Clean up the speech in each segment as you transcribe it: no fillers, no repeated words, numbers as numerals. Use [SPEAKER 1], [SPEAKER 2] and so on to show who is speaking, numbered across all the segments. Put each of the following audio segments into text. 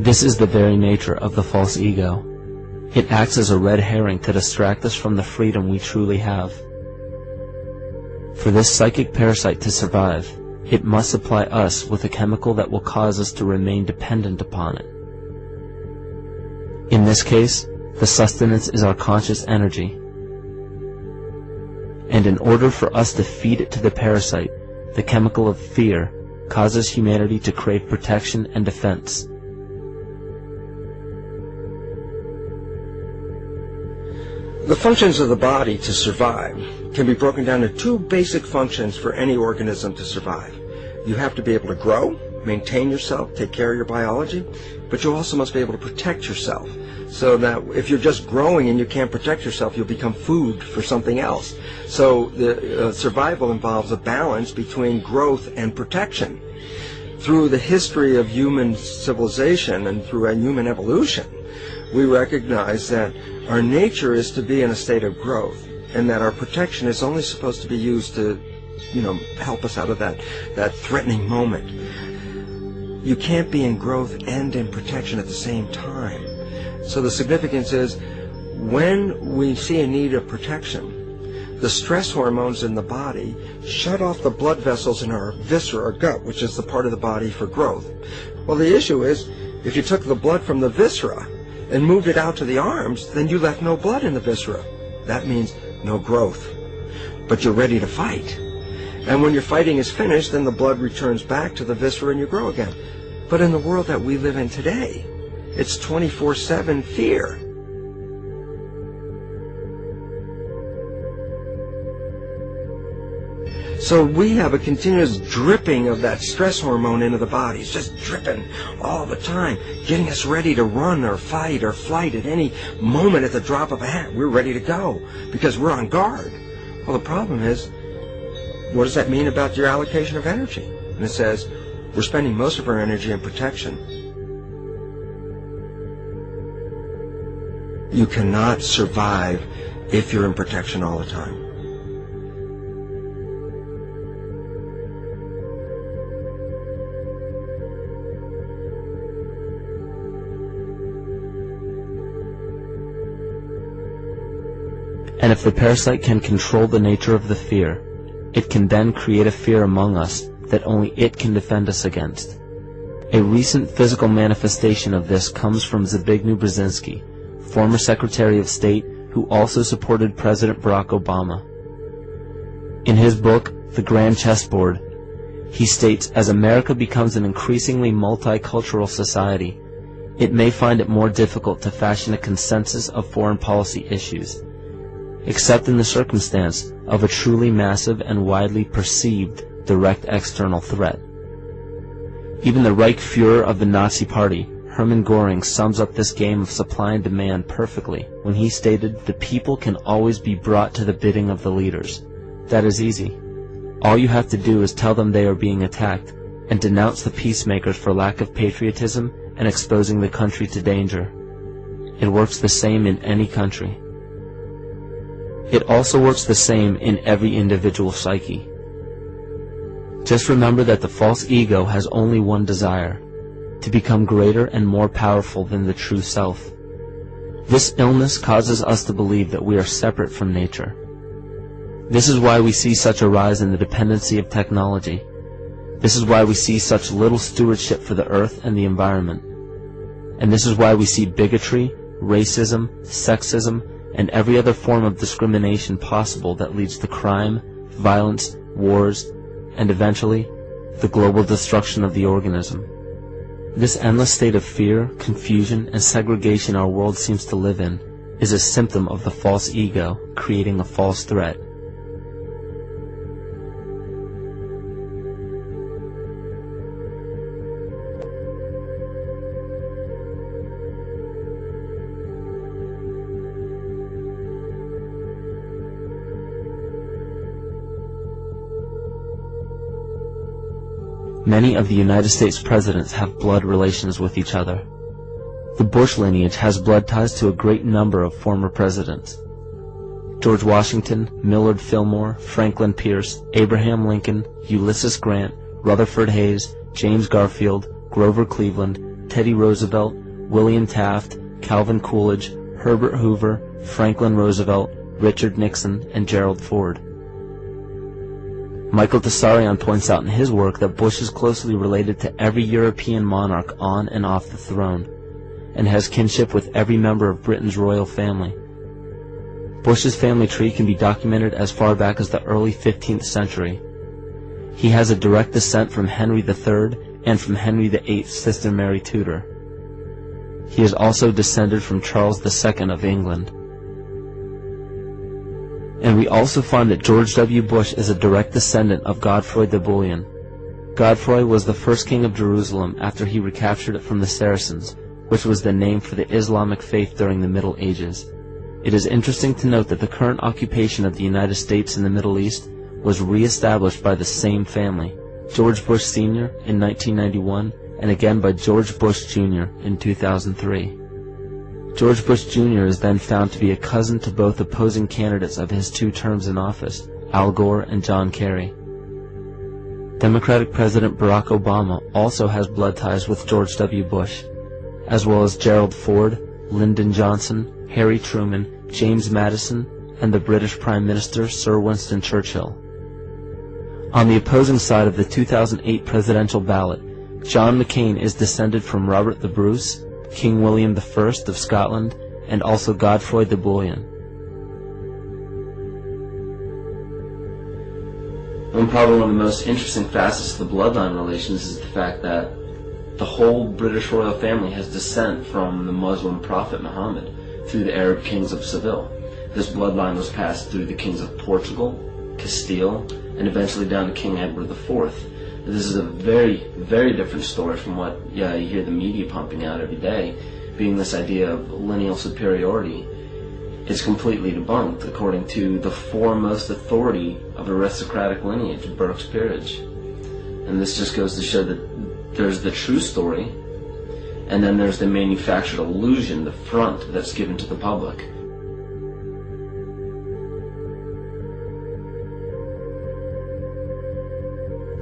[SPEAKER 1] This is the very nature of the false ego. It acts as a red herring to distract us from the freedom we truly have. For this psychic parasite to survive, it must supply us with a chemical that will cause us to remain dependent upon it. In this case, the sustenance is our conscious energy. And in order for us to feed it to the parasite, the chemical of fear causes humanity to crave protection and defense.
[SPEAKER 2] The functions of the body to survive can be broken down into two basic functions for any organism to survive. You have to be able to grow, maintain yourself, take care of your biology, but you also must be able to protect yourself, so that if you're just growing and you can't protect yourself, you'll become food for something else. So the survival involves a balance between growth and protection. Through the history of human civilization and through human evolution, we recognize that our nature is to be in a state of growth, and that our protection is only supposed to be used to, help us out of that threatening moment. You can't be in growth and in protection at the same time. So the significance is, when we see a need of protection, the stress hormones in the body shut off the blood vessels in our viscera, or gut, which is the part of the body for growth. Well, the issue is, if you took the blood from the viscera and moved it out to the arms, then you left no blood in the viscera. That means no growth. But you're ready to fight. And when your fighting is finished, then the blood returns back to the viscera and you grow again. But in the world that we live in today, it's 24/7 fear. So we have a continuous dripping of that stress hormone into the body. It's just dripping all the time, getting us ready to run or fight or flight at any moment at the drop of a hat. We're ready to go because we're on guard. Well, the problem is, what does that mean about your allocation of energy? And it says, we're spending most of our energy in protection. You cannot survive if you're in protection all the time.
[SPEAKER 1] And if the parasite can control the nature of the fear, it can then create a fear among us that only it can defend us against. A recent physical manifestation of this comes from Zbigniew Brzezinski, former Secretary of State who also supported President Barack Obama. In his book, The Grand Chessboard, he states, as America becomes an increasingly multicultural society, it may find it more difficult to fashion a consensus of foreign policy issues, except in the circumstance of a truly massive and widely perceived direct external threat. Even the Reichsfuhrer of the Nazi Party, Hermann Göring, sums up this game of supply and demand perfectly when he stated, "The people can always be brought to the bidding of the leaders. That is easy. All you have to do is tell them they are being attacked and denounce the peacemakers for lack of patriotism and exposing the country to danger." It works the same in any country. It also works the same in every individual psyche. Just remember that the false ego has only one desire: to become greater and more powerful than the true self. This illness causes us to believe that we are separate from nature. This is why we see such a rise in the dependency of technology. This is why we see such little stewardship for the earth and the environment. And this is why we see bigotry, racism, sexism, and every other form of discrimination possible that leads to crime, violence, wars, and eventually, the global destruction of the organism. This endless state of fear, confusion, and segregation our world seems to live in is a symptom of the false ego creating a false threat. Many of the United States presidents have blood relations with each other. The Bush lineage has blood ties to a great number of former presidents. George Washington, Millard Fillmore, Franklin Pierce, Abraham Lincoln, Ulysses Grant, Rutherford Hayes, James Garfield, Grover Cleveland, Teddy Roosevelt, William Taft, Calvin Coolidge, Herbert Hoover, Franklin Roosevelt, Richard Nixon, and Gerald Ford. Michael Tessarion points out in his work that Bush is closely related to every European monarch on and off the throne, and has kinship with every member of Britain's royal family. Bush's family tree can be documented as far back as the early 15th century. He has a direct descent from Henry III and from Henry VIII's sister Mary Tudor. He is also descended from Charles II of England. And we also find that George W. Bush is a direct descendant of Godfrey the Bullion. Godfrey was the first king of Jerusalem after he recaptured it from the Saracens, which was the name for the Islamic faith during the Middle Ages. It is interesting to note that the current occupation of the United States in the Middle East was re-established by the same family, George Bush Sr. in 1991, and again by George Bush Jr. in 2003. George Bush Jr. is then found to be a cousin to both opposing candidates of his 2 terms in office, Al Gore and John Kerry. Democratic President Barack Obama also has blood ties with George W. Bush, as well as Gerald Ford, Lyndon Johnson, Harry Truman, James Madison, and the British Prime Minister Sir Winston Churchill. On the opposing side of the 2008 presidential ballot, John McCain is descended from Robert the Bruce, King William I of Scotland, and also Godfrey the Bullion. Probably one of the most interesting facets of the bloodline relations is the fact that the whole British royal family has descent from the Muslim prophet Muhammad through the Arab kings of Seville. This bloodline was passed through the kings of Portugal, Castile, and eventually down to King Edward IV. This is a very, very different story from what you hear the media pumping out every day, being this idea of lineal superiority. It's completely debunked according to the foremost authority of aristocratic lineage, Burke's peerage. And this just goes to show that there's the true story, and then there's the manufactured illusion, the front that's given to the public.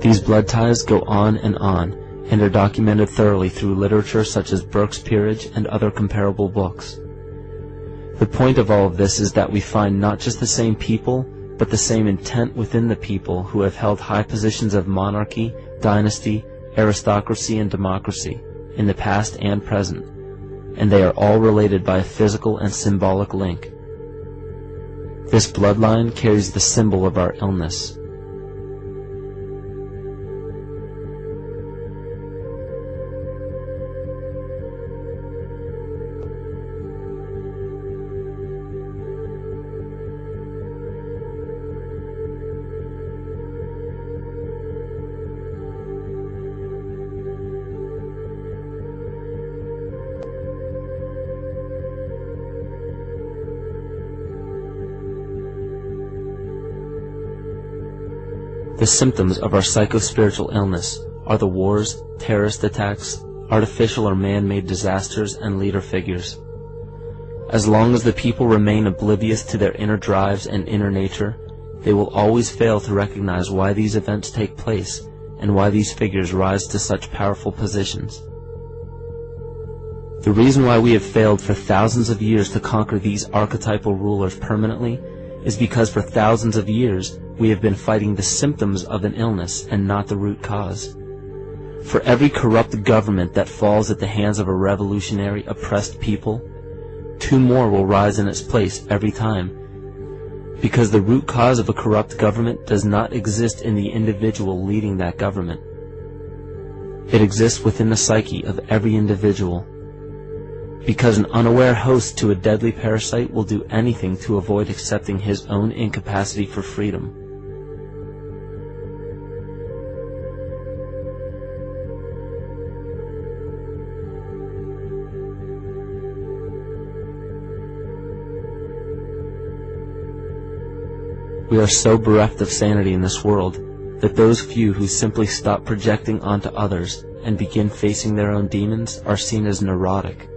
[SPEAKER 1] These blood ties go on and are documented thoroughly through literature such as Burke's Peerage and other comparable books. The point of all of this is that we find not just the same people, but the same intent within the people who have held high positions of monarchy, dynasty, aristocracy, and democracy in the past and present, and they are all related by a physical and symbolic link. This bloodline carries the symbol of our illness. The symptoms of our psycho-spiritual illness are the wars, terrorist attacks, artificial or man-made disasters, and leader figures. As long as the people remain oblivious to their inner drives and inner nature, they will always fail to recognize why these events take place and why these figures rise to such powerful positions. The reason why we have failed for thousands of years to conquer these archetypal rulers permanently is because for thousands of years we have been fighting the symptoms of an illness and not the root cause. For every corrupt government that falls at the hands of a revolutionary, oppressed people, 2 more will rise in its place every time, because the root cause of a corrupt government does not exist in the individual leading that government. It exists within the psyche of every individual, because an unaware host to a deadly parasite will do anything to avoid accepting his own incapacity for freedom. We are so bereft of sanity in this world that those few who simply stop projecting onto others and begin facing their own demons are seen as neurotic.